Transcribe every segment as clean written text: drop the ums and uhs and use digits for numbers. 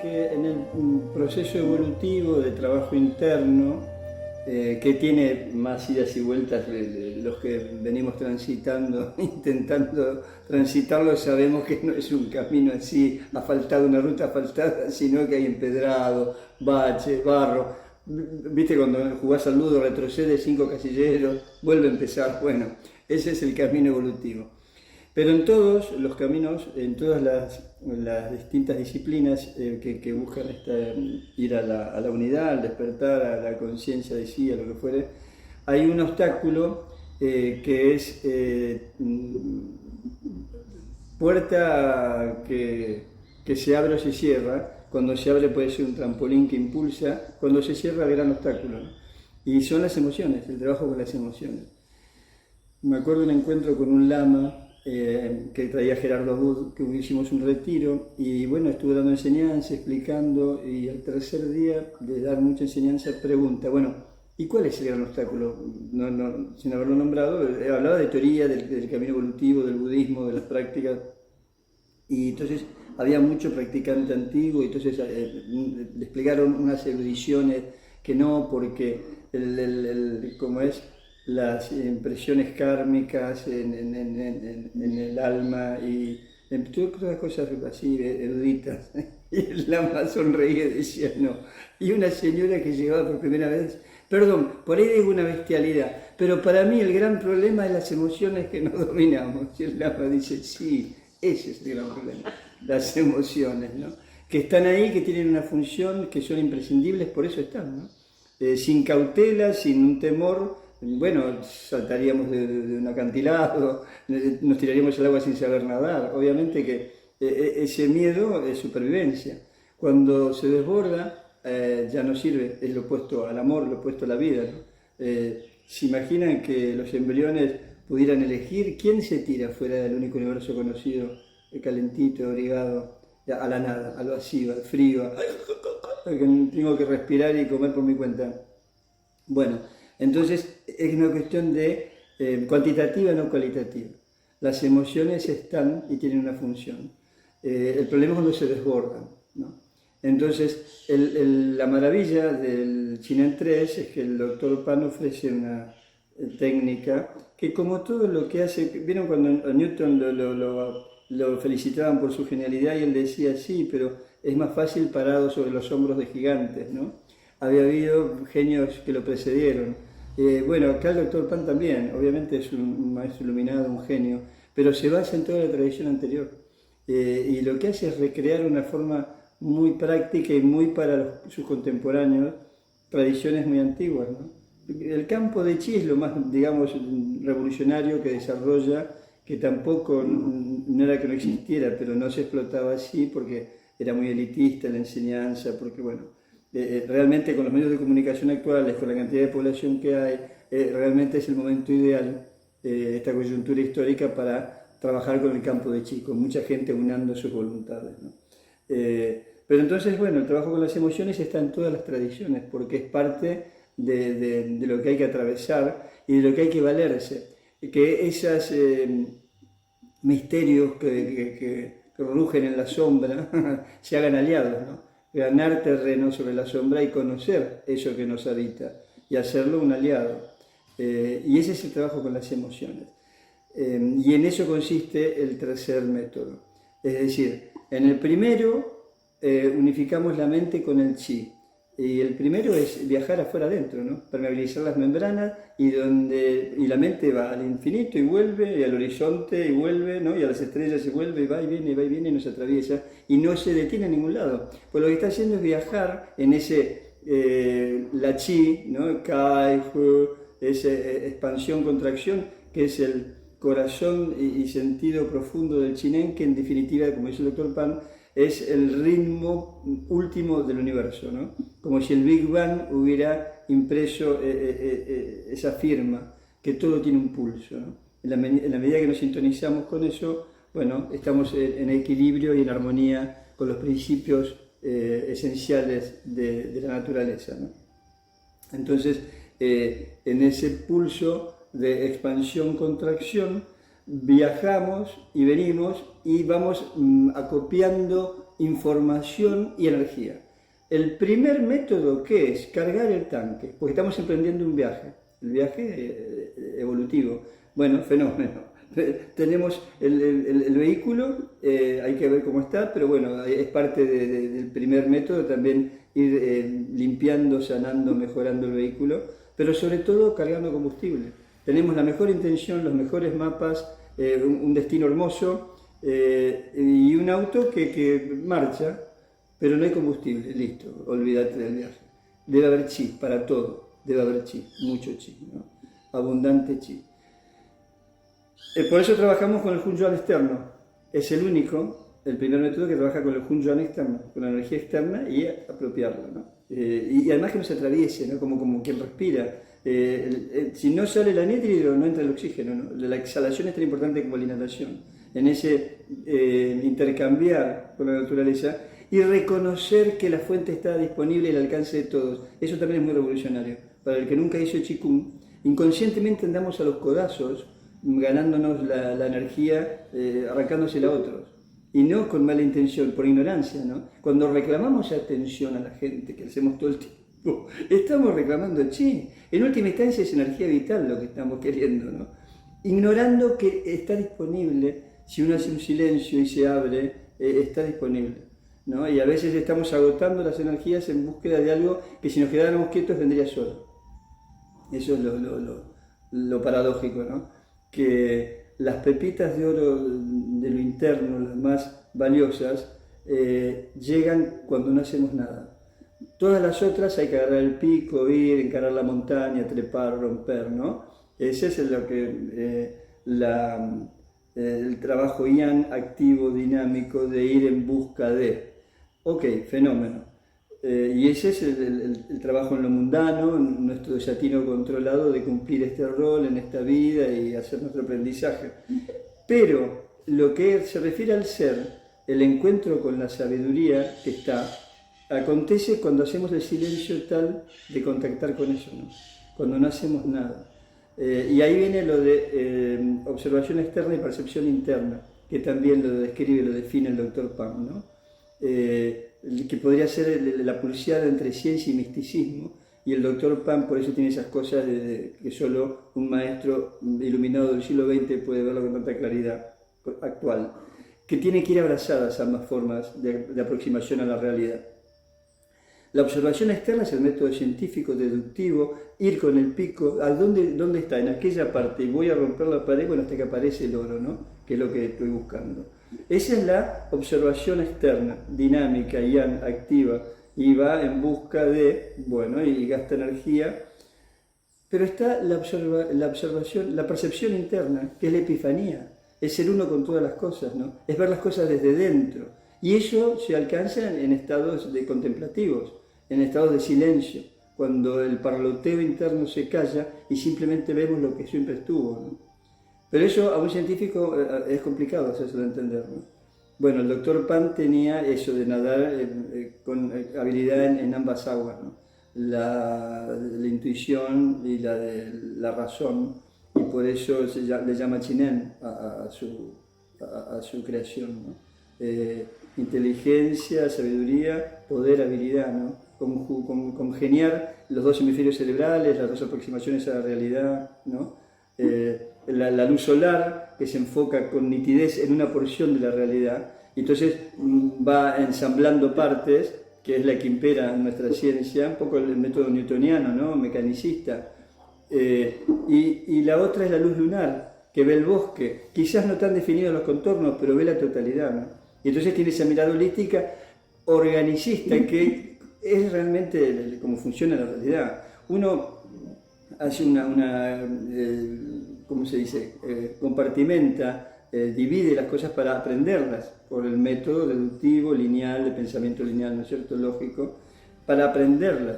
que en el proceso evolutivo de trabajo interno, que tiene más idas y vueltas de los que venimos transitando, intentando transitarlo, sabemos que no es un camino así, asfaltado, una ruta asfaltada, sino que hay empedrado, baches, barro. Viste, cuando jugás al ludo, retrocede 5 casilleros, vuelve a empezar. Bueno, ese es el camino evolutivo. Pero en todos los caminos, en todas las distintas disciplinas que buscan ir a la unidad, al despertar, a la conciencia de sí, a lo que fuere, hay un obstáculo que es puerta que se abre o se cierra. Cuando se abre puede ser un trampolín que impulsa, cuando se cierra el gran obstáculo, ¿no? Y son las emociones, el trabajo con las emociones. Me acuerdo de un encuentro con un lama que traía Gerardo Abud, que hicimos un retiro, y bueno, estuvo dando enseñanza, explicando, y al tercer día de dar mucha enseñanza pregunta, bueno, ¿y cuál es el gran obstáculo? Sin haberlo nombrado, hablaba de teoría, del camino evolutivo, del budismo, de las prácticas, y entonces había mucho practicante antiguo, y entonces le explicaron unas erudiciones que no, porque como es, las impresiones kármicas en el alma y todas cosas así eruditas. Y el lama sonreía y decía no. Y una señora que llegaba por primera vez, perdón, por ahí digo una bestialidad, pero para mí el gran problema es las emociones que no dominamos. Y el lama dice, sí, ese es el gran problema, las emociones, ¿no? Que están ahí, que tienen una función, que son imprescindibles, por eso están, ¿no? Sin cautela, sin un temor, bueno, saltaríamos de un acantilado, nos tiraríamos al agua sin saber nadar. Obviamente que ese miedo es supervivencia. Cuando se desborda, ya no sirve, es lo opuesto al amor, lo opuesto a la vida, ¿no? ¿Se imaginan que los embriones pudieran elegir quién se tira fuera del único universo conocido, calentito, abrigado, a la nada, al vacío, al frío, que tengo que respirar y comer por mi cuenta? Bueno, entonces es una cuestión de cuantitativa, no cualitativa. Las emociones están y tienen una función. El problema es cuando se desbordan, ¿no? Entonces, la maravilla del Chinen 3 es que el doctor Pan ofrece una técnica que, como todo lo que hace, ¿vieron cuando a Newton lo felicitaban por su genialidad y él decía, sí, pero es más fácil parado sobre los hombros de gigantes, ¿no? Había habido genios que lo precedieron. Bueno, acá el doctor Pan también, obviamente es un maestro iluminado, un genio, pero se basa en toda la tradición anterior. Y lo que hace es recrear una forma muy práctica y muy para sus contemporáneos, tradiciones muy antiguas, ¿no? El campo de chi es lo más, digamos, revolucionario que desarrolla, que tampoco, no era que no existiera, pero no se explotaba así porque era muy elitista la enseñanza, porque bueno, realmente con los medios de comunicación actuales, con la cantidad de población que hay, realmente es el momento ideal, esta coyuntura histórica, para trabajar con el campo de chi, con mucha gente unando sus voluntades, ¿no? Pero entonces, bueno, el trabajo con las emociones está en todas las tradiciones, porque es parte de lo que hay que atravesar y de lo que hay que valerse. Que esos misterios que rugen en la sombra se hagan aliados, ¿no? Ganar terreno sobre la sombra y conocer eso que nos habita y hacerlo un aliado. Y ese es el trabajo con las emociones. Y en eso consiste el tercer método. Es decir, en el primero unificamos la mente con el chi. Y el primero es viajar afuera adentro, ¿no? Permeabilizar las membranas y la mente va al infinito y vuelve, y al horizonte y vuelve, ¿no? Y a las estrellas y vuelve, y va y viene y nos atraviesa y no se detiene en ningún lado. Pues lo que está haciendo es viajar en ese la chi, ¿no? Kai, hu, esa expansión, contracción, que es el corazón y sentido profundo del chinen, que en definitiva, como dice el doctor Pan, es el ritmo último del universo, ¿no? Como si el Big Bang hubiera impreso esa firma, que todo tiene un pulso, ¿no? En la medida que nos sintonizamos con eso, bueno, estamos en equilibrio y en armonía con los principios esenciales de la naturaleza, ¿no? Entonces, en ese pulso de expansión-contracción, viajamos y venimos y vamos acopiando información y energía. El primer método, ¿qué es? Cargar el tanque, porque estamos emprendiendo un viaje, el viaje evolutivo. Bueno, fenómeno. Tenemos el vehículo, hay que ver cómo está, pero bueno, es parte del primer método también ir limpiando, sanando, mejorando el vehículo, pero sobre todo cargando combustible. Tenemos la mejor intención, los mejores mapas, un destino hermoso y un auto que marcha, pero no hay combustible, listo, olvídate del viaje. Debe haber chi para todo, debe haber chi, mucho chi, ¿no? Abundante chi. Por eso trabajamos con el Hunyuan externo. Es el único, el primer método que trabaja con el Hunyuan externo, con la energía externa y apropiarla, ¿no? Y además que no se atraviese, ¿no? Como quien respira. Si no sale el anhídrido, no entra el oxígeno, ¿no? La exhalación es tan importante como la inhalación. En ese intercambiar con la naturaleza y reconocer que la fuente está disponible y al alcance de todos. Eso también es muy revolucionario. Para el que nunca hizo Qigong, inconscientemente andamos a los codazos, ganándonos la energía, arrancándosela a otros. Y no con mala intención, por ignorancia, ¿no? Cuando reclamamos atención a la gente, que hacemos todo el tiempo, estamos reclamando chi. En última instancia es energía vital lo que estamos queriendo, ¿no? Ignorando que está disponible, si uno hace un silencio y se abre, está disponible, ¿no? Y a veces estamos agotando las energías en búsqueda de algo que si nos quedáramos quietos vendría solo. Eso es lo paradójico, ¿no? Que las pepitas de oro de lo interno, las más valiosas, llegan cuando no hacemos nada. Todas las otras hay que agarrar el pico, ir, encarar la montaña, trepar, romper, ¿no? Ese es lo que el trabajo yang activo, dinámico, de ir en busca de. Ok, fenómeno. Y ese es el trabajo en lo mundano, nuestro desatino controlado de cumplir este rol en esta vida y hacer nuestro aprendizaje. Pero lo que se refiere al ser, el encuentro con la sabiduría que está, acontece cuando hacemos el silencio tal de contactar con eso, ¿no? Cuando no hacemos nada. Y ahí viene lo de observación externa y percepción interna, que también lo describe, lo define el Dr. Pan, ¿no? Que podría ser la pulseada entre ciencia y misticismo, y el Dr. Pan por eso tiene esas cosas que solo un maestro iluminado del siglo XX puede verlo con tanta claridad actual, que tiene que ir abrazadas ambas formas de aproximación a la realidad. La observación externa es el método científico, deductivo, ir con el pico, ¿a dónde está? En aquella parte, y voy a romper la pared, bueno, hasta que aparece el oro, ¿no? Que es lo que estoy buscando. Esa es la observación externa, dinámica, yang, activa, y va en busca de, bueno, y gasta energía. Pero está la observación, la percepción interna, que es la epifanía, es ser uno con todas las cosas, ¿no? Es ver las cosas desde dentro. Y eso se alcanza en estados de contemplativos, en estados de silencio, cuando el parloteo interno se calla y simplemente vemos lo que siempre estuvo, ¿no? Pero eso a un científico es complicado hacerlo entender, ¿no? Bueno, el Dr. Pan tenía eso de nadar con habilidad en ambas aguas, ¿no? La intuición y la razón, y por eso le llama Chinen a su creación, ¿no? Inteligencia, sabiduría, poder, habilidad, ¿no? Congeniar los dos hemisferios cerebrales, las dos aproximaciones a la realidad, ¿no? La luz solar que se enfoca con nitidez en una porción de la realidad, y entonces va ensamblando partes, que es la que impera en nuestra ciencia, un poco el método newtoniano, ¿no? Mecanicista, y la otra es la luz lunar, que ve el bosque, quizás no tan definidos los contornos, pero ve la totalidad, ¿no? Y entonces tiene esa mirada holística organicista, que es realmente cómo funciona la realidad. Uno hace ¿cómo se dice? Compartimenta, divide las cosas para aprenderlas, por el método deductivo, lineal, de pensamiento lineal, ¿no es cierto?, lógico, para aprenderlas.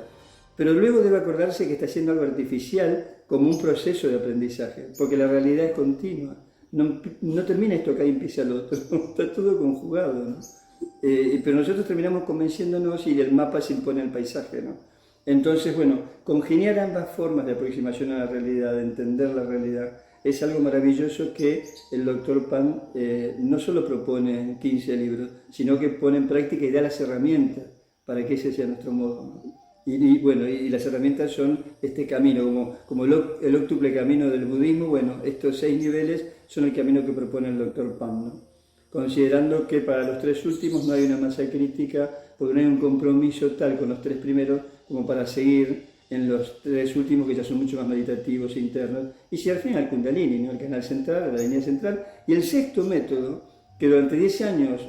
Pero luego debe acordarse que está haciendo algo artificial como un proceso de aprendizaje, porque la realidad es continua. No termina esto acá y empieza lo otro, está todo conjugado, ¿no? Pero nosotros terminamos convenciéndonos y el mapa se impone al paisaje, ¿no? Entonces, bueno, congeniar ambas formas de aproximación a la realidad, de entender la realidad, es algo maravilloso que el doctor Pan no solo propone 15 libros, sino que pone en práctica y da las herramientas para que ese sea nuestro modo, ¿no? Bueno, y las herramientas son este camino, como el óctuple camino del budismo. Bueno, estos 6 niveles son el camino que propone el doctor Pan, ¿no? Considerando que para los 3 últimos no hay una masa crítica, porque no hay un compromiso tal con los 3 primeros como para seguir en los 3 últimos, que ya son mucho más meditativos e internos, y si al final el Kundalini, ¿no? El canal central, la línea central. Y el 6.º método, que durante 10 años,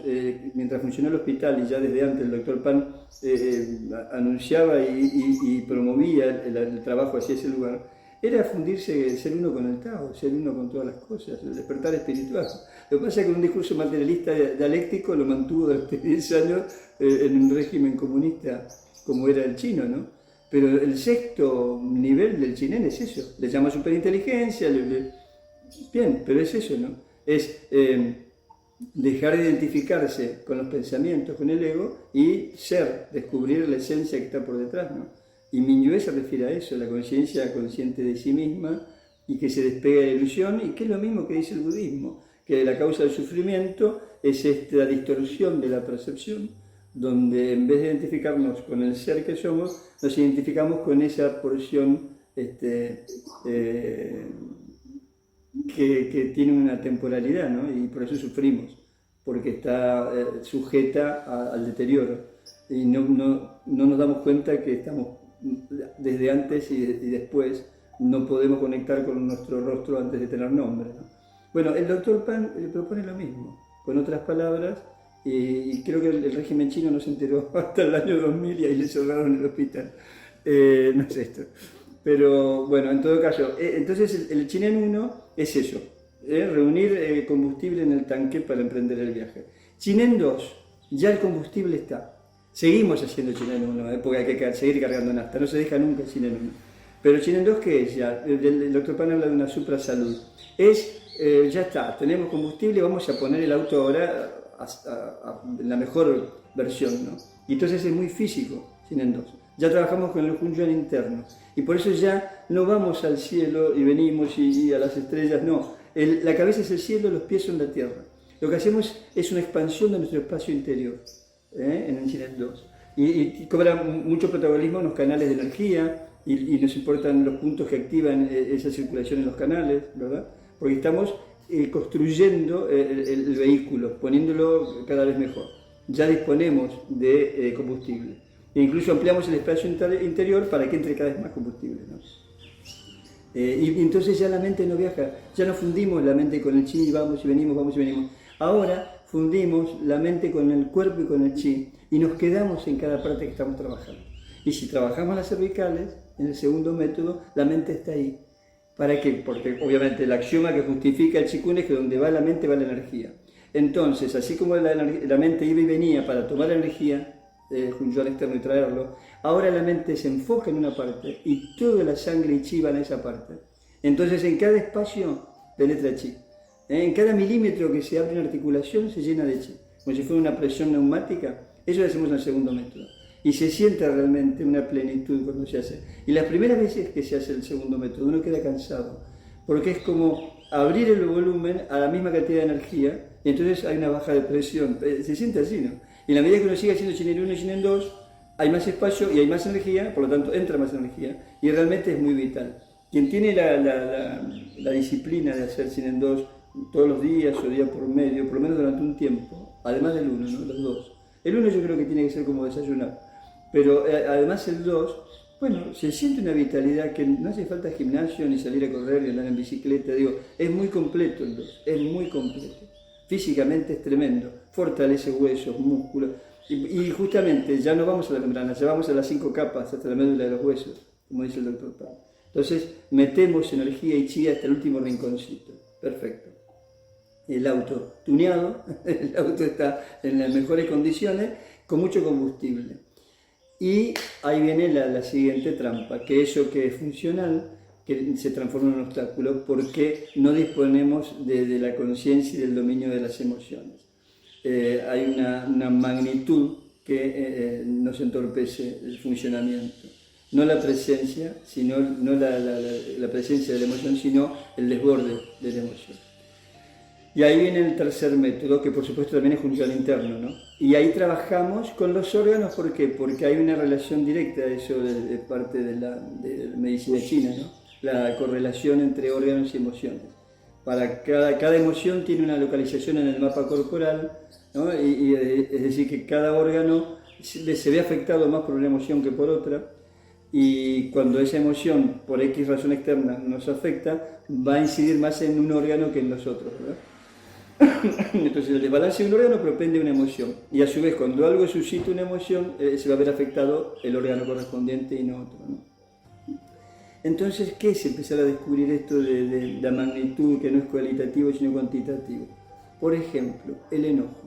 mientras funcionó el hospital y ya desde antes el doctor Pan anunciaba y promovía el trabajo hacia ese lugar, era fundirse, ser uno con el Tao, ser uno con todas las cosas, el despertar espiritual. Lo que pasa es que un discurso materialista dialéctico lo mantuvo durante 10 años en un régimen comunista como era el chino, ¿no? Pero el 6.º nivel del chinen es eso, le llama superinteligencia, bien, pero es eso, ¿no? Es dejar de identificarse con los pensamientos, con el ego, y descubrir la esencia que está por detrás, ¿no? Y Minyue se refiere a eso, la conciencia consciente de sí misma y que se despega de la ilusión, y que es lo mismo que dice el budismo, que la causa del sufrimiento es esta distorsión de la percepción, donde en vez de identificarnos con el ser que somos, nos identificamos con esa porción que tiene una temporalidad, ¿no? Y por eso sufrimos, porque está sujeta al deterioro, y no nos damos cuenta que estamos desde antes y después, no podemos conectar con nuestro rostro antes de tener nombre, ¿no? Bueno, el doctor Pan propone lo mismo, con otras palabras, y creo que el régimen chino no se enteró hasta el año 2000 y ahí le cerraron el hospital. No es esto. Pero bueno, en todo caso, entonces el Chinen 1 es eso, reunir combustible en el tanque para emprender el viaje. Chinen 2, ya el combustible está. Seguimos haciendo Chinen 1, porque hay que seguir cargando nafta, no se deja nunca el Chinen 1. Pero Chinen 2, ¿qué es ya? El doctor Pan habla de una suprasalud. Ya está, tenemos combustible, vamos a poner el auto ahora en la mejor versión, ¿no? Y entonces es muy físico, Chinen 2. Ya trabajamos con el Hunyuan interno, y por eso ya no vamos al cielo y venimos y a las estrellas, no. La cabeza es el cielo, los pies son la tierra. Lo que hacemos es una expansión de nuestro espacio interior, en el Chinen 2. Y cobra mucho protagonismo en los canales de energía, y nos importan los puntos que activan esa circulación en los canales, ¿verdad? Porque estamos construyendo el vehículo, poniéndolo cada vez mejor. Ya disponemos de combustible. E incluso ampliamos el espacio interior para que entre cada vez más combustible, ¿no? Y entonces ya la mente no viaja, ya no fundimos la mente con el chi, vamos y venimos, vamos y venimos. Ahora fundimos la mente con el cuerpo y con el chi, y nos quedamos en cada parte que estamos trabajando. Y si trabajamos las cervicales, en el 2.º método, la mente está ahí. ¿Para qué? Porque obviamente el axioma que justifica el Qigong es que donde va la mente va la energía. Entonces, así como la mente iba y venía para tomar energía, Hunyuan externo y traerlo, ahora la mente se enfoca en una parte y toda la sangre y chi van a esa parte. Entonces en cada espacio penetra chi. En cada milímetro que se abre una articulación se llena de chi, como si fuera una presión neumática. Eso lo hacemos en el 2.º método. Y se siente realmente una plenitud cuando se hace. Y las primeras veces que se hace el 2.º método uno queda cansado, porque es como abrir el volumen a la misma cantidad de energía, y entonces hay una baja de presión. Se siente así, ¿no? Y en la medida que uno sigue haciendo Chinen 1 y Chinen 2, hay más espacio y hay más energía, por lo tanto entra más energía, y realmente es muy vital. Quien tiene la disciplina de hacer Chinen 2 todos los días o día por medio, por lo menos durante un tiempo, además del 1, ¿no? Los 2. El 1 yo creo que tiene que ser como desayunar, pero además el 2, bueno, se siente una vitalidad que no hace falta gimnasio, ni salir a correr, ni andar en bicicleta, digo, es muy completo el 2, es muy completo. Físicamente es tremendo, fortalece huesos, músculos, y justamente ya no vamos a la membrana, ya vamos a las 5 capas, hasta la médula de los huesos, como dice el doctor Pan. Entonces metemos energía y chi hasta el último rinconcito, perfecto. El auto tuneado, el auto está en las mejores condiciones, con mucho combustible. Y ahí viene la siguiente trampa, que eso que es funcional, que se transforma en un obstáculo porque no disponemos de la conciencia y del dominio de las emociones. Hay una magnitud que nos entorpece el funcionamiento. no la presencia, sino, no la presencia de la emoción, sino el desborde de la emoción. Y ahí viene el tercer método, que por supuesto también es funcional interno, ¿no? Y ahí trabajamos con los órganos, ¿por qué? Porque hay una relación directa, eso de parte de la medicina china, ¿no? La correlación entre órganos y emociones. Para cada emoción tiene una localización en el mapa corporal, ¿no? Es decir, que cada órgano se ve afectado más por una emoción que por otra, y cuando esa emoción, por X razón externa, nos afecta, va a incidir más en un órgano que en los otros, ¿verdad? Entonces el desbalance de un órgano propende una emoción, y a su vez cuando algo suscita una emoción se va a ver afectado el órgano correspondiente y no otro, ¿no? Entonces, ¿qué es empezar a descubrir esto de la magnitud, que no es cualitativo sino cuantitativo? Por ejemplo, el enojo.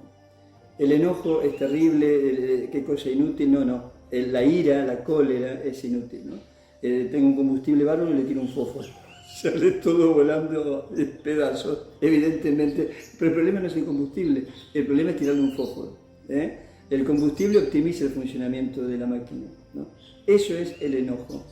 El enojo es terrible, qué cosa inútil, no. La ira, la cólera es inútil, ¿no? Tengo un combustible bárbaro y le tiro un fósforo. Sale todo volando en pedazos, evidentemente. Pero el problema no es el combustible, el problema es tirarle un fósforo, ¿eh? El combustible optimiza el funcionamiento de la máquina, ¿no? Eso es el enojo.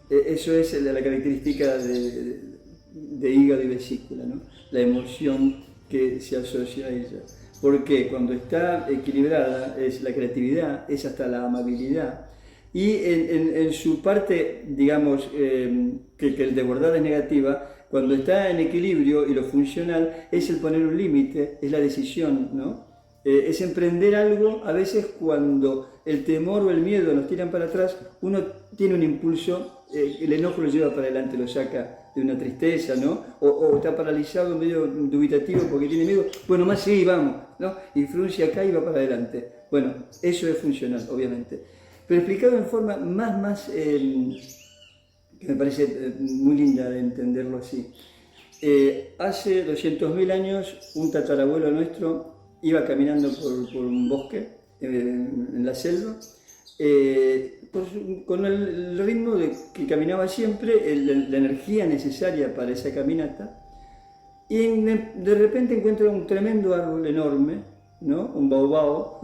Eso es la característica de hígado y vesícula, ¿no? La emoción que se asocia a ella. Porque cuando está equilibrada es la creatividad, es hasta la amabilidad. Y en su parte, digamos, que el desbordar es negativa, cuando está en equilibrio y lo funcional es el poner un límite, es la decisión, ¿no? Es emprender algo, a veces cuando el temor o el miedo nos tiran para atrás, uno tiene un impulso, el enojo lo lleva para adelante, lo saca de una tristeza, ¿no? O está paralizado, medio dubitativo porque tiene miedo, bueno, más sí, vamos, ¿no? Y frunce acá y va para adelante. Bueno, eso es funcional, obviamente. Pero explicado en forma más que me parece muy linda de entenderlo así. Hace 200.000 años, un tatarabuelo nuestro iba caminando por un bosque, en la selva, con el ritmo de que caminaba siempre, la energía necesaria para esa caminata, y de repente encuentra un tremendo árbol enorme, ¿no? Un baobao,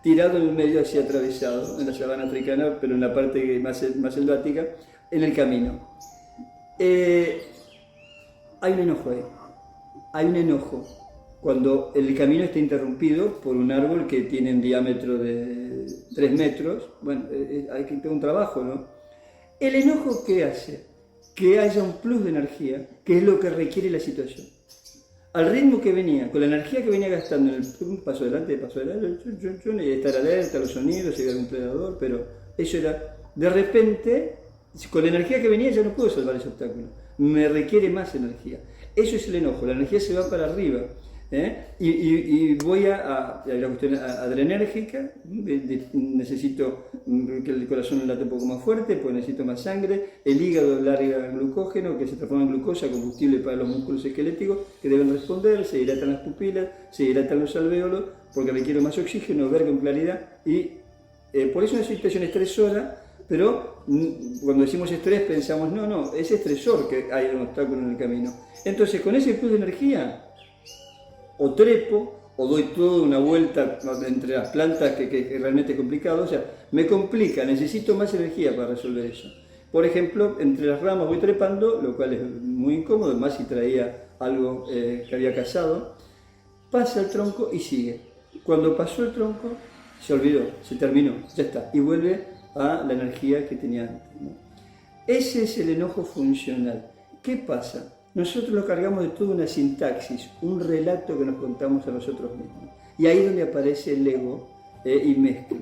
tirado en el medio, así atravesado, en la sabana africana, pero en la parte más selvática, en el camino. Hay un enojo ahí, hay un enojo cuando el camino está interrumpido por un árbol que tiene un diámetro de 3 metros. Bueno, hay que tener un trabajo, ¿no? El enojo, ¿qué hace? Que haya un plus de energía, que es lo que requiere la situación. Al ritmo que venía, con la energía que venía gastando en el paso adelante, y estar alerta a los sonidos, llegar a un predador, pero eso era, de repente, con la energía que venía ya no puedo salvar ese obstáculo, me requiere más energía. Eso es el enojo, la energía se va para arriba, y voy a la cuestión adrenérgica, necesito que el corazón late un poco más fuerte, pues necesito más sangre, el hígado larga glucógeno que se transforma en glucosa, combustible para los músculos esqueléticos que deben responder, se dilatan las pupilas, se dilatan los alvéolos, porque requiero más oxígeno, ver con claridad, y por eso es una situación estresora. Pero cuando decimos estrés pensamos, no, es estresor que hay un obstáculo en el camino. Entonces con ese plus de energía, o trepo, o doy toda una vuelta entre las plantas que realmente es complicado, o sea, me complica, necesito más energía para resolver eso. Por ejemplo, entre las ramas voy trepando, lo cual es muy incómodo, más si traía algo que había cazado, pasa el tronco y sigue. Cuando pasó el tronco, se olvidó, se terminó, ya está, y vuelve a la energía que tenía antes, ¿no? Ese es el enojo funcional. ¿Qué pasa? Nosotros lo cargamos de toda una sintaxis, un relato que nos contamos a nosotros mismos. Y ahí es donde aparece el ego y mezcla.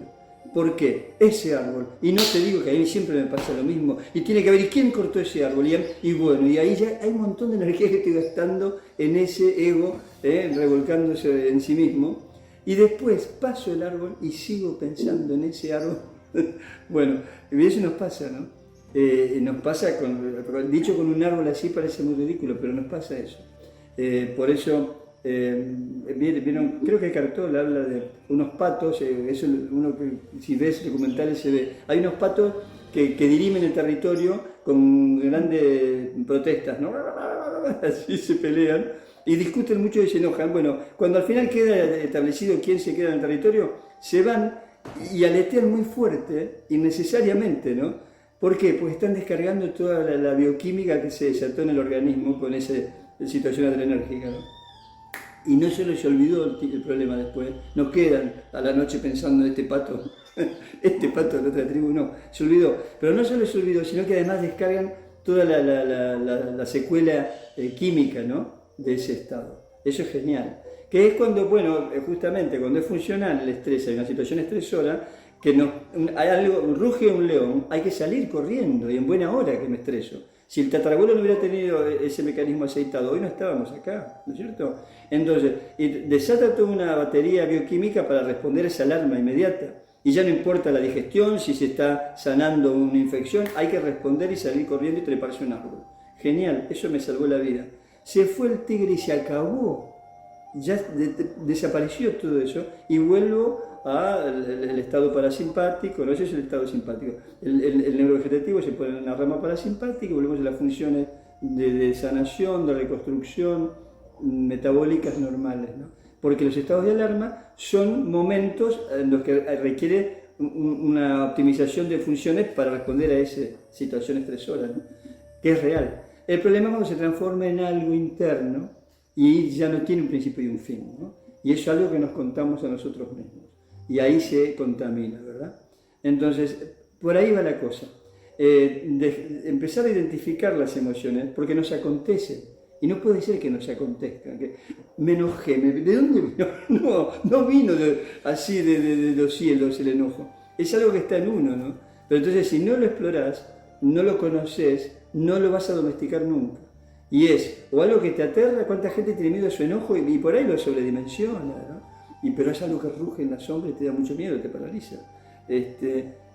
¿Por qué? Ese árbol. Y no te digo que a mí siempre me pasa lo mismo. Y tiene que ver, ¿y quién cortó ese árbol? Y bueno, y ahí ya hay un montón de energía que estoy gastando en ese ego, revolcándose en sí mismo. Y después paso el árbol y sigo pensando en ese árbol. Bueno, eso nos pasa, ¿no? Nos pasa, dicho con un árbol así parece muy ridículo, pero nos pasa eso. Por eso, ¿vieron? Creo que Cartol habla de unos patos, eso uno que si ves documentales se ve. Hay unos patos que dirimen el territorio con grandes protestas, ¿no? Así se pelean y discuten mucho y se enojan. Bueno, cuando al final queda establecido quién se queda en el territorio, se van y aletean muy fuerte, innecesariamente, ¿no? ¿Por qué? Porque están descargando toda la bioquímica que se desató en el organismo con esa situación adrenérgica, ¿no? Y no se les olvidó el problema después. No quedan a la noche pensando en este pato de la otra tribu, no. Se olvidó. Pero no se les olvidó, sino que además descargan toda la secuela química, ¿no? De ese estado. Eso es genial. Que es cuando, bueno, justamente cuando es funcional el estrés, hay una situación estresora, que hay algo, ruge un león, hay que salir corriendo y en buena hora que me estreso. Si el tatarabuelo no hubiera tenido ese mecanismo aceitado, hoy no estábamos acá, ¿no es cierto? Entonces, desata toda una batería bioquímica para responder a esa alarma inmediata. Y ya no importa la digestión, si se está sanando una infección, hay que responder y salir corriendo y treparse un árbol. Genial, eso me salvó la vida. Se fue el tigre y se acabó. Ya desapareció todo eso y vuelvo al estado parasimpático, no, ese es el estado simpático. El neurovegetativo se pone en la rama parasimpática y volvemos a las funciones de sanación, de reconstrucción, metabólicas normales, ¿no? Porque los estados de alarma son momentos en los que requiere una optimización de funciones para responder a esa situación estresora, ¿no? Que es real. El problema es cuando se transforma en algo interno y ya no tiene un principio y un fin, ¿no? Y eso es algo que nos contamos a nosotros mismos. Y ahí se contamina, ¿verdad? Entonces, por ahí va la cosa. Empezar a identificar las emociones, porque nos acontecen. Y no puede ser que nos acontezcan. Que me enojé. ¿De dónde vino? No vino así de los cielos el enojo. Es algo que está en uno, ¿no? Pero entonces, si no lo explorás, no lo conoces, no lo vas a domesticar nunca. Y es o algo que te aterra, cuánta gente tiene miedo a su enojo y por ahí lo sobredimensiona, ¿no? Pero es algo que ruge en la sombra y te da mucho miedo, te paraliza.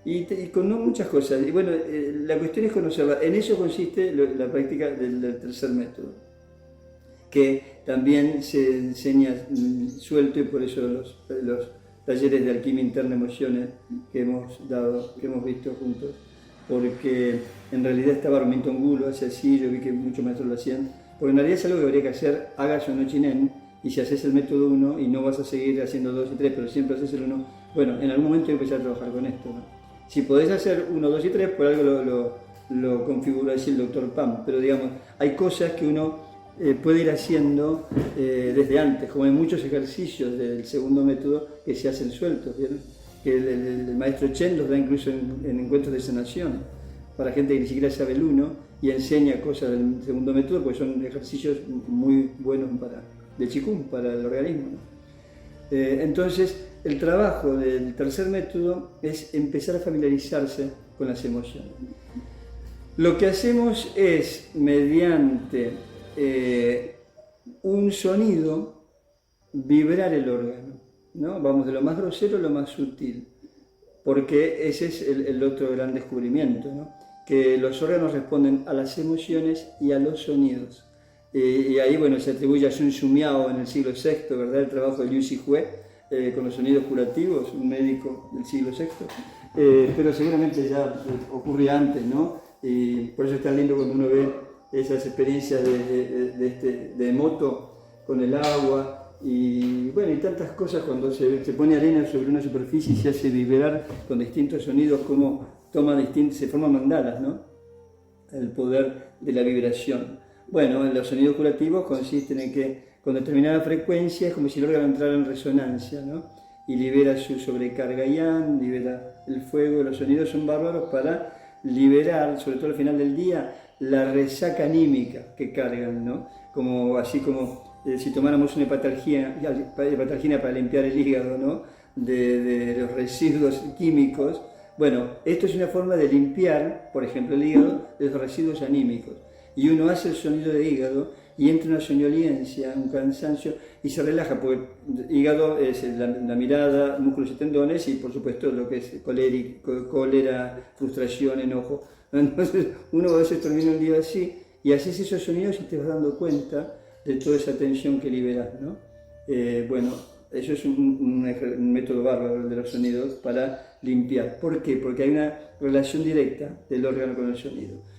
Y con muchas cosas. Y bueno, la cuestión es conocerla. En eso consiste la práctica del tercer método, que también se enseña suelto, y por eso los talleres de alquimia interna emociones que hemos dado, que hemos visto juntos, porque en realidad estaba Armington Gu, lo hace así, yo vi que muchos maestros lo hacían, porque en realidad es algo que habría que hacer, hagas o no chinen, y si haces el método 1 y no vas a seguir haciendo 2 y 3, pero siempre haces el 1, bueno, en algún momento hay que empezar a trabajar con esto, ¿no? Si podés hacer 1, 2 y 3, por algo lo configura así el doctor Pam, pero digamos, hay cosas que uno puede ir haciendo desde antes, como hay muchos ejercicios del segundo método que se hacen sueltos, ¿vieron? Que el maestro Chen los da incluso en encuentros de sanación, para gente que ni siquiera sabe el 1 y enseña cosas del segundo método, porque son ejercicios muy buenos de Qigong para el organismo, ¿no? Entonces, el trabajo del tercer método es empezar a familiarizarse con las emociones. Lo que hacemos es, mediante un sonido, vibrar el órgano, ¿no? Vamos de lo más grosero a lo más sutil, porque ese es el otro gran descubrimiento, ¿no? Que los órganos responden a las emociones y a los sonidos. Y ahí, bueno, se atribuye a Sun Shu Miao en el siglo VI, ¿verdad? El trabajo de Liu Zhihue con los sonidos curativos, un médico del siglo VI. Pero seguramente ya ocurría antes, ¿no? Y por eso es tan lindo cuando uno ve esas experiencias de Emoto con el agua y, bueno, y tantas cosas cuando se pone arena sobre una superficie y se hace vibrar con distintos sonidos, como se forman mandalas, ¿no? El poder de la vibración. Bueno, los sonidos curativos consisten en que con determinada frecuencia es como si el órgano entrara en resonancia, ¿no? Y libera su sobrecarga yang, libera el fuego. Los sonidos son bárbaros para liberar, sobre todo al final del día, la resaca anímica que cargan, ¿no? Así como si tomáramos una hepatalgina para limpiar el hígado, ¿no? De los residuos químicos. Bueno, esto es una forma de limpiar, por ejemplo, el hígado de los residuos anímicos. Y uno hace el sonido de hígado y entra una soñolencia, un cansancio y se relaja, porque hígado es la mirada, músculos y tendones y por supuesto lo que es cólera, frustración, enojo. Entonces uno a veces termina un día así y haces esos sonidos y te vas dando cuenta de toda esa tensión que liberas, ¿no? Bueno, eso es un método bárbaro de los sonidos para limpiar. ¿Por qué? Porque hay una relación directa del órgano con el sonido.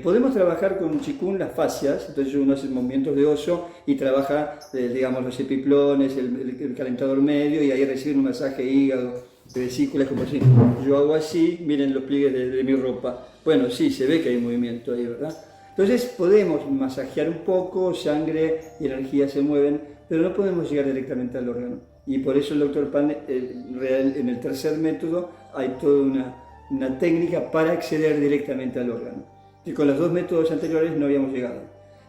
Podemos trabajar con Qigong las fascias, entonces uno hace movimientos de oso y trabaja, digamos, los epiplones, el calentador medio, y ahí recibe un masaje hígado vesículas como así. Yo hago así, miren los pliegues de mi ropa. Bueno, sí, se ve que hay movimiento ahí, ¿verdad? Entonces podemos masajear un poco, sangre y energía se mueven, pero no podemos llegar directamente al órgano. Y por eso el Dr. Pan, en el tercer método, hay toda una técnica para acceder directamente al órgano. Y con los dos métodos anteriores no habíamos llegado.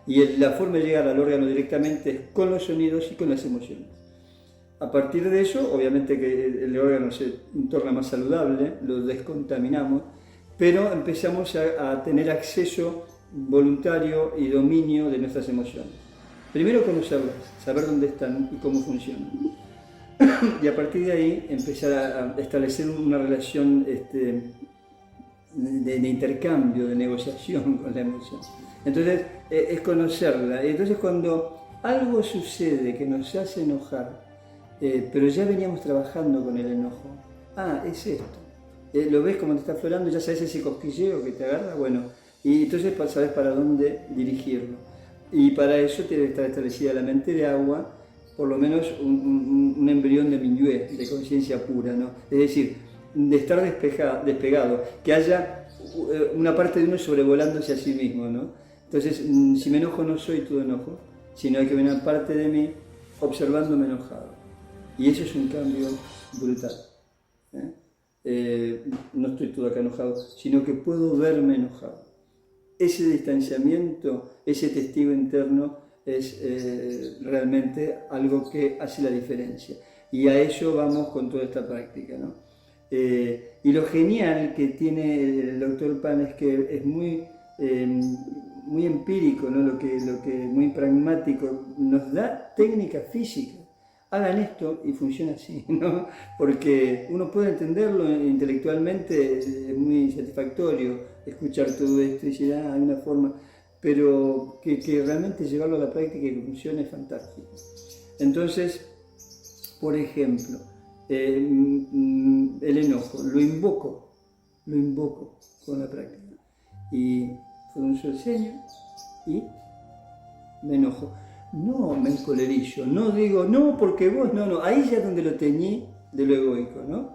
Y la forma de llegar al órgano directamente es con los sonidos y con las emociones. A partir de eso, obviamente que el órgano se torna más saludable, lo descontaminamos, pero empezamos a tener acceso voluntario y dominio de nuestras emociones. Primero conocerlas, saber dónde están y cómo funcionan. Y a partir de ahí empezar a establecer una relación de intercambio, de negociación con la emoción. Entonces es conocerla. Entonces cuando algo sucede que nos hace enojar, pero ya veníamos trabajando con el enojo, es esto. Lo ves como te está aflorando, ya sabes ese cosquilleo que te agarra, bueno, y entonces sabes para dónde dirigirlo. Y para eso tiene que estar establecida la mente de agua, por lo menos un embrión de Minyue, de conciencia pura, ¿no? Es decir, de estar despegado, que haya una parte de uno sobrevolándose a sí mismo, ¿no? Entonces, si me enojo no soy todo enojo, sino hay que ver una parte de mí observándome enojado. Y eso es un cambio brutal. No estoy todo acá enojado, sino que puedo verme enojado. Ese distanciamiento, ese testigo interno es realmente algo que hace la diferencia. Y a ello vamos con toda esta práctica, ¿no? Y lo genial que tiene el Dr. Pan es que es muy empírico, ¿no? lo que muy pragmático, nos da técnica física. Hagan esto y funciona así, ¿no? Porque uno puede entenderlo intelectualmente, es muy satisfactorio escuchar todo esto y decir, hay una forma, pero que realmente llevarlo a la práctica y que funcione es fantástico. Entonces, por ejemplo, el enojo, lo invoco con la práctica. Y pronuncio el ceño y me enojo. No me encolerillo, no digo, no, porque vos, no, ahí ya es donde lo teñí de lo egoico, ¿no?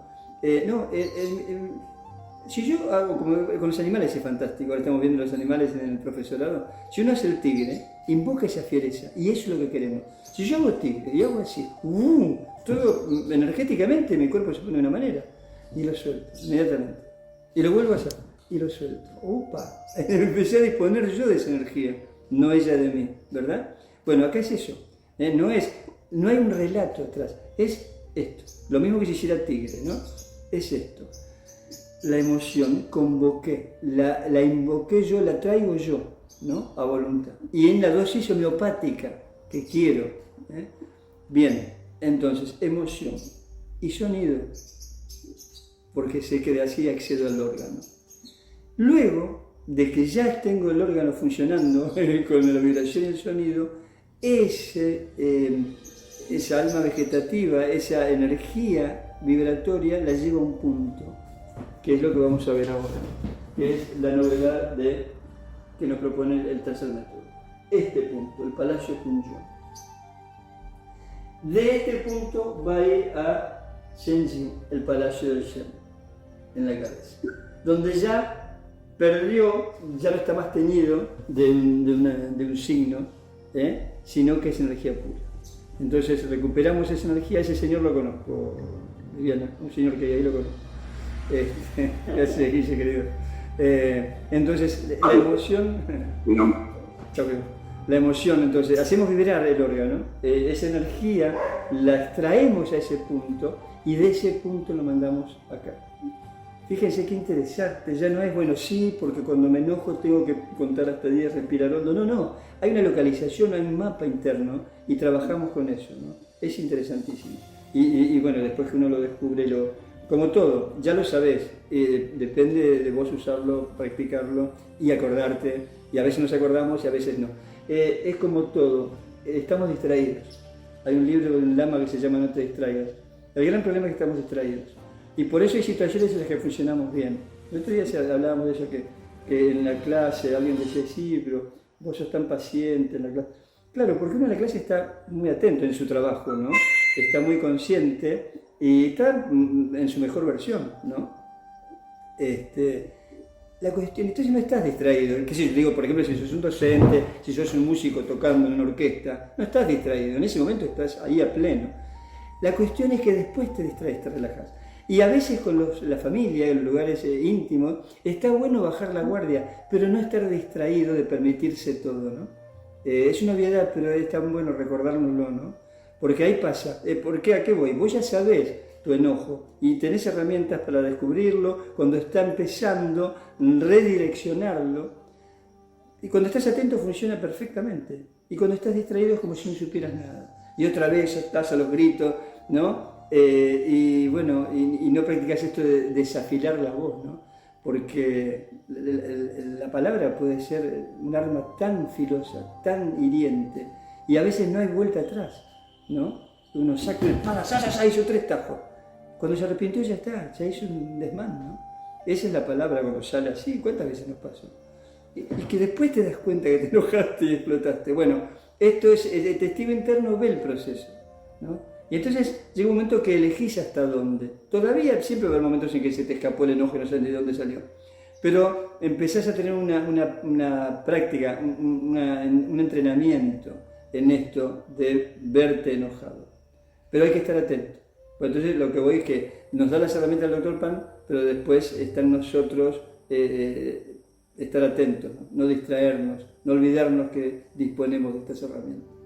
Si yo hago como con los animales es fantástico, ahora estamos viendo los animales en el profesorado, si uno hace el tigre, invoca esa fiereza, y eso es lo que queremos. Si yo hago tigre y hago así, todo energéticamente mi cuerpo se pone de una manera, y lo suelto inmediatamente, y lo vuelvo a hacer, y lo suelto. ¡Opa! Empecé a disponer yo de esa energía, no ella de mí, ¿verdad? Bueno, acá es eso, no hay un relato atrás, es esto, lo mismo que si hiciera tigre, ¿no? Es esto. La emoción convoqué, la invoqué yo, la traigo yo, ¿no? A voluntad. Y en la dosis homeopática que quiero. Bien, entonces, emoción y sonido, porque sé que de así accedo al órgano. Luego de que ya tengo el órgano funcionando con la vibración y el sonido, esa alma vegetativa, esa energía vibratoria la lleva a un punto, que es lo que vamos a ver ahora, que es la novedad que nos propone el tercer método. Este punto, el Palacio Kunyō. De este punto va a ir a Shenji, el Palacio del Shen, en la cabeza, donde ya perdió, ya no está más teñido de un signo, sino que es energía pura. Entonces recuperamos esa energía. Ese señor lo conozco, Viviana, un señor que ahí lo conozco. Gracias, Guille, querido. Entonces, la emoción... La emoción, entonces, hacemos vibrar el órgano, esa energía la extraemos a ese punto y de ese punto lo mandamos acá. Fíjense qué interesante, ya no es, bueno, sí, porque cuando me enojo tengo que contar hasta 10, respirar hondo. No, hay una localización, hay un mapa interno y trabajamos con eso, ¿no? Es interesantísimo. Y bueno, después que uno lo descubre, como todo, ya lo sabés, depende de vos usarlo, practicarlo y acordarte, y a veces nos acordamos y a veces no. Es como todo, estamos distraídos. Hay un libro de un lama que se llama No te distraigas. El gran problema es que estamos distraídos. Y por eso hay situaciones en las que funcionamos bien. El otro día hablábamos de eso, que en la clase alguien decía, sí, pero vos sos tan paciente en la clase. Claro, porque uno en la clase está muy atento en su trabajo, ¿no? Está muy consciente y está en su mejor versión, ¿no? La cuestión, entonces no estás distraído. ¿Qué sé yo? Digo, por ejemplo, si sos un docente, si sos un músico tocando en una orquesta, no estás distraído, en ese momento estás ahí a pleno. La cuestión es que después te distraes, te relajas. Y a veces con la familia, en los lugares íntimos, está bueno bajar la guardia, pero no estar distraído de permitirse todo, ¿no? Es una obviedad, pero es tan bueno recordárnoslo, ¿no? Porque ahí pasa. ¿Por qué? ¿A qué voy? Vos ya sabés tu enojo y tenés herramientas para descubrirlo, cuando está empezando, redireccionarlo. Y cuando estás atento funciona perfectamente. Y cuando estás distraído es como si no supieras nada. Y otra vez estás a los gritos, ¿no? Y bueno, y no practicas esto de desafilar la voz, ¿no? Porque la palabra puede ser un arma tan filosa, tan hiriente, y a veces no hay vuelta atrás, ¿no? Uno saca una espada, ya hizo 3 tajos. Cuando se arrepintió ya está, ya hizo un desmán, ¿no? Esa es la palabra cuando sale así. ¿Cuántas veces nos pasó? Y que después te das cuenta que te enojaste y explotaste. Bueno, esto es, el testigo interno ve el proceso, ¿no? Y entonces llega un momento que elegís hasta dónde. Todavía siempre va a haber momentos en que se te escapó el enojo y no sabes de dónde salió. Pero empezás a tener una práctica, un entrenamiento en esto de verte enojado. Pero hay que estar atento. Pues entonces lo que voy es que nos da las herramientas el Dr. Pan, pero después está en nosotros estar atentos, ¿no? No distraernos, no olvidarnos que disponemos de estas herramientas.